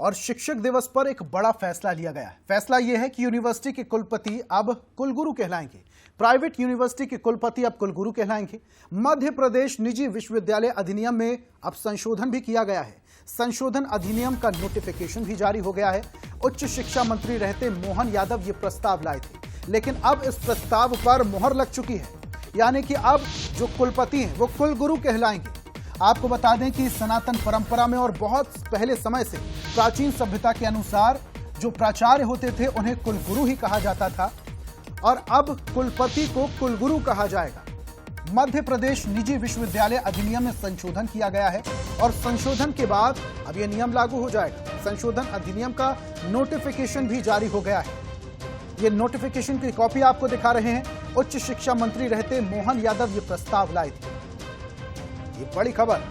और शिक्षक दिवस पर एक बड़ा फैसला लिया गया है। फैसला यह है कि यूनिवर्सिटी के कुलपति अब कुलगुरु कहलाएंगे। प्राइवेट यूनिवर्सिटी के कुलपति अब कुलगुरु कहलाएंगे। मध्य प्रदेश निजी विश्वविद्यालय अधिनियम में अब संशोधन भी किया गया है। संशोधन अधिनियम का नोटिफिकेशन भी जारी हो गया है। उच्च शिक्षा मंत्री रहते मोहन यादव ये प्रस्ताव लाए थे, लेकिन अब इस प्रस्ताव पर मुहर लग चुकी है, यानी कि अब जो कुलपति हैं वो कुलगुरु कहलाएंगे। आपको बता दें कि सनातन परंपरा में और बहुत पहले समय से प्राचीन सभ्यता के अनुसार जो प्राचार्य होते थे उन्हें कुलगुरु ही कहा जाता था, और अब कुलपति को कुलगुरु कहा जाएगा। मध्य प्रदेश निजी विश्वविद्यालय अधिनियम में संशोधन किया गया है और संशोधन के बाद अब यह नियम लागू हो जाएगा। संशोधन अधिनियम का नोटिफिकेशन भी जारी हो गया है। ये नोटिफिकेशन की कॉपी आपको दिखा रहे हैं। उच्च शिक्षा मंत्री रहते मोहन यादव ये प्रस्ताव लाए थे। ये बड़ी खबर।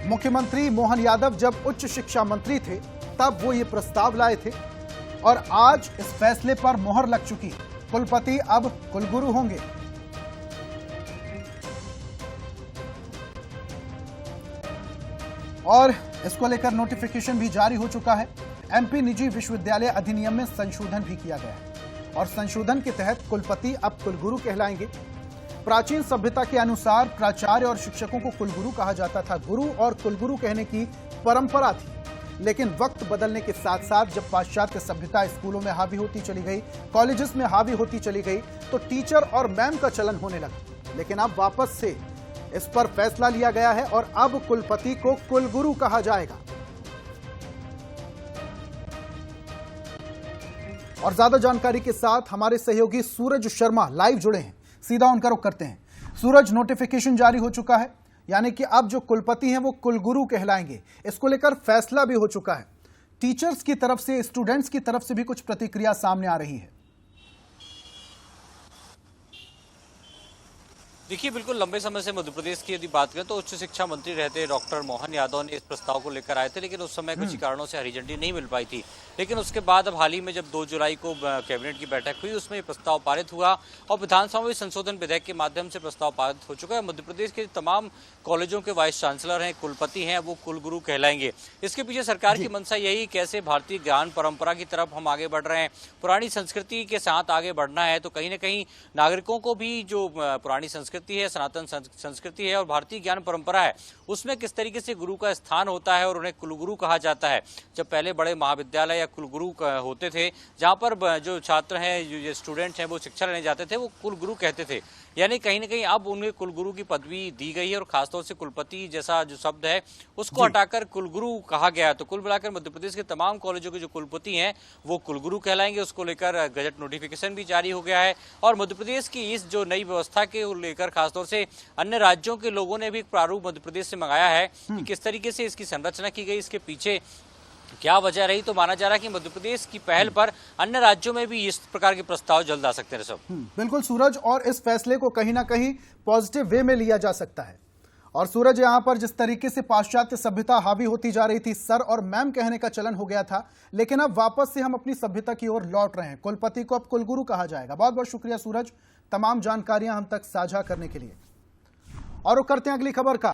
मुख्यमंत्री मोहन यादव जब उच्च शिक्षा मंत्री थे तब वो ये प्रस्ताव लाए थे और आज इस फैसले पर मुहर लग चुकी है। कुलपति अब कुलगुरु होंगे। और इसको लेकर नोटिफिकेशन भी जारी हो चुका है। एमपी निजी विश्वविद्यालय अधिनियम में संशोधन भी किया गया है और संशोधन के तहत कुलपति अब कुलगुरु कहलाएंगे। प्राचीन सभ्यता के अनुसार प्राचार्य और शिक्षकों को कुलगुरु कहा जाता था। गुरु और कुलगुरु कहने की परंपरा थी, लेकिन वक्त बदलने के साथ साथ जब पाश्चात्य सभ्यता स्कूलों में हावी होती चली गई, कॉलेजेस में हावी होती चली गई, तो टीचर और मैम का चलन होने लगा। लेकिन अब वापस से इस पर फैसला लिया गया है और अब कुलपति को कुलगुरु कहा जाएगा। और ज्यादा जानकारी के साथ हमारे सहयोगी सूरज शर्मा लाइव जुड़े हैं। सीधा उनका रुख करते हैं। सूरज, नोटिफिकेशन जारी हो चुका है, यानी कि अब जो कुलपति हैं वो कुलगुरु कहलाएंगे। इसको लेकर फैसला भी हो चुका है। टीचर्स की तरफ से, स्टूडेंट्स की तरफ से भी कुछ प्रतिक्रिया सामने आ रही है। देखिए, बिल्कुल लंबे समय से मध्य प्रदेश की यदि बात करें तो उच्च शिक्षा मंत्री रहते डॉक्टर मोहन यादव ने इस प्रस्ताव को लेकर आए थे, लेकिन उस समय कुछ कारणों से हरी झंडी नहीं मिल पाई थी। लेकिन उसके बाद अब हाल ही में जब 2 जुलाई को कैबिनेट की बैठक हुई, उसमें प्रस्ताव पारित हुआ और विधानसभा में संशोधन विधेयक के माध्यम से प्रस्ताव पारित हो चुका है। मध्य प्रदेश के तमाम कॉलेजों के वाइस चांसलर हैं, कुलपति हैं, वो कुलगुरु कहलाएंगे। इसके पीछे सरकार की मंशा यही, कैसे भारतीय ज्ञान परंपरा की तरफ हम आगे बढ़ रहे हैं, पुरानी संस्कृति के साथ आगे बढ़ना है। तो कहीं ना कहीं नागरिकों को भी जो पुरानी संस्कृति है, सनातन संस्कृति है और भारतीय ज्ञान परंपरा है, उसमें किस तरीके से गुरु का स्थान होता है और उन्हें कुलगुरु कहा जाता है। जब पहले बड़े महाविद्यालय या कुलगुरु होते थे, जहां पर जो छात्र हैं, जो स्टूडेंट्स हैं, वो शिक्षा लेने जाते थे, वो कुलगुरु कहते थे। यानी कहीं ना कहीं अब उन्हें कुलगुरु की पदवी दी गई है और खासतौर से कुलपति जैसा जो शब्द है उसको हटाकर कुलगुरु कहा गया है। तो कुल मिलाकर मध्य प्रदेश के तमाम कॉलेजों के जो कुलपति हैं वो कुलगुरु कहलाएंगे। उसको लेकर गजट नोटिफिकेशन भी जारी हो गया है और मध्य प्रदेश की इस जो नई व्यवस्था के लेकर खासतौर से अन्य राज्यों के लोगों ने भी एक प्रारूप मध्य प्रदेश से मंगाया है कि किस तरीके से इसकी संरचना की गई, इसके पीछे क्या वजह रही। तो माना जा रहा है कि मध्य प्रदेश की पहल पर अन्य राज्यों में भी इस प्रकार के प्रस्ताव जल्द आ सकते हैं। सब बिल्कुल सूरज, और इस फैसले को कहीं ना कहीं पॉजिटिव वे में लिया जा सकता है। और सूरज, यहां पर जिस तरीके से पाश्चात्य सभ्यता हावी होती जा रही थी, सर और मैम कहने का चलन हो गया था, लेकिन अब वापस से हम अपनी सभ्यता की ओर लौट रहे हैं। कुलपति को अब कुलगुरु कहा जाएगा। बहुत बहुत शुक्रिया सूरज, तमाम जानकारियां हम तक साझा करने के लिए। और करते हैं अगली खबर का।